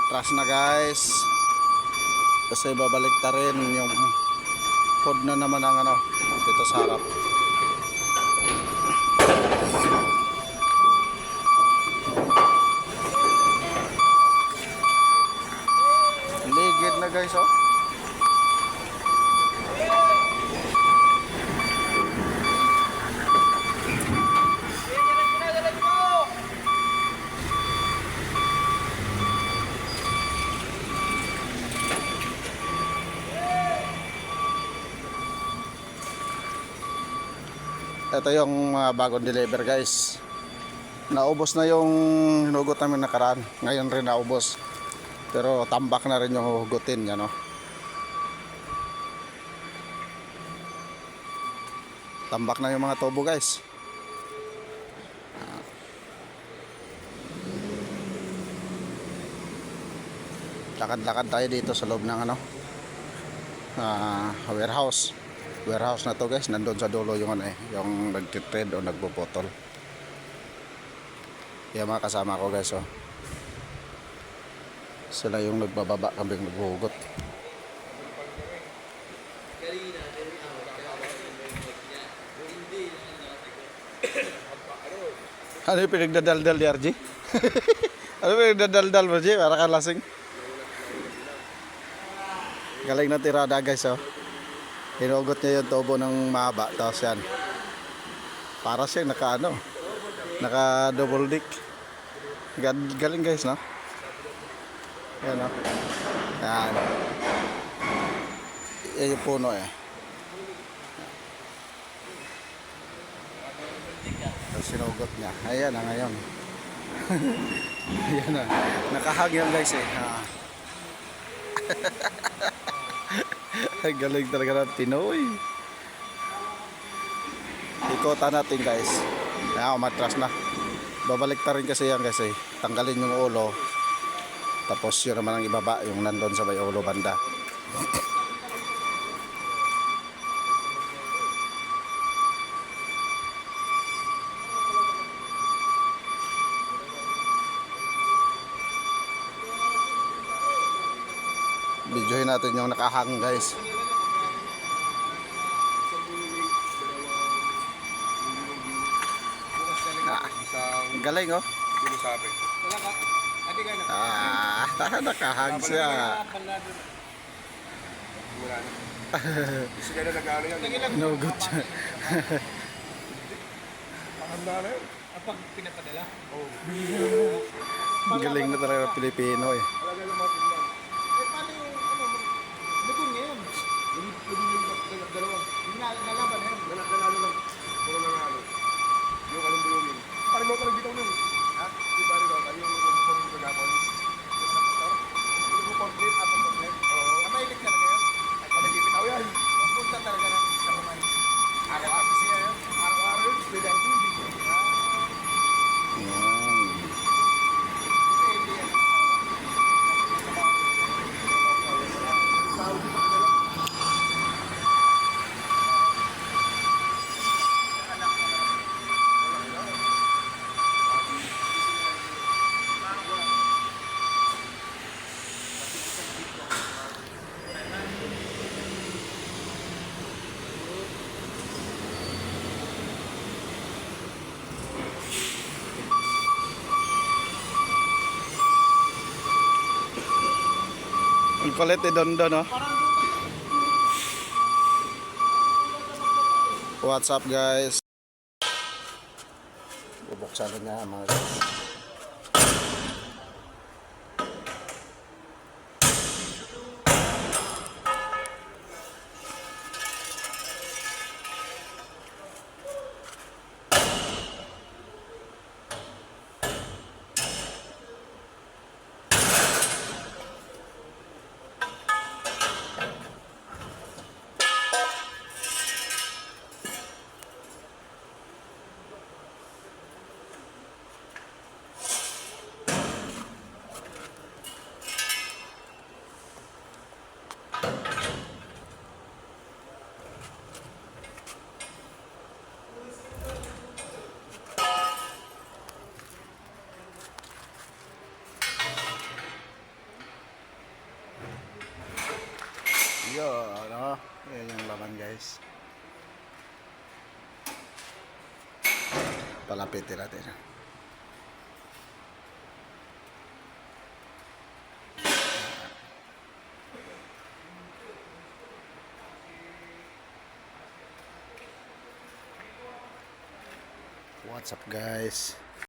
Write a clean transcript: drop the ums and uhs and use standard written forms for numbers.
umatras na guys. Kasi babalik ta rin yung food na naman ang ano dito sa harap. Ligid na guys oh. Ito yung mga bagong deliver guys. Naubos na yung hinugot namin nakaraan. Ngayon rin naubos. Pero tambak na rin yung hugutin yan no. Tambak na yung mga tubo guys. Lakad-lakad tayo dito sa loob ng ano warehouse na to guys. Nandun sa dulo yung ano yung nagtitrade o nagpuputol. Yung mga kasama ko guys oh. Sila yung nagbababa, kami naghuhugot. Ano yung pinagdadaldal ni RG? Ano yung pinagdadaldal mo, G? Para ka lasing. Galing na tirada guys oh. Hinugot niya yung tubo ng mahaba. Tapos yan. Para siya naka ano. Naka double dick. Galing guys no. Yan o. Yan. Yan yung puno eh. Tapos sinugot niya. Ayan na ngayon. Ayan na. Nakahag yan guys eh. Galing talaga ng Pinoy. Ikotan natin guys. Ayan, umatras na. Babalik ta rin kasi yan kasi tanggalin yung ulo. Tapos yun naman ang ibaba, yung nandun sa may ulo banda. Videohin natin yung nakahang guys. Galing oh. Nakahang siya. Nugot siya. Kapag pinapadala? Galing na talaga Pilipino eh. Paano yung ano, lagun ngayon? Yung dalawa. Yung nalaban na yun. Nalalo lang. Puro na nalo. Yung anong bulungin. Parang mo ka nagbitaw nun. Ha? Di ba rin ako? Yung bulungin ko gapon. Yung complete, apong complete. Oo. Amailig ka na ngayon? Ay, pa nagbibitaw yan. Papunta talaga ng sa kumay. Araw-araw siya yun. Araw-araw yun. Pwede ang tubig. Ang kulit ni Dondo no. What's up guys? Bubuksan na niya mga guys. ano, yan yung laman guys. Palapitin natin. What's up guys?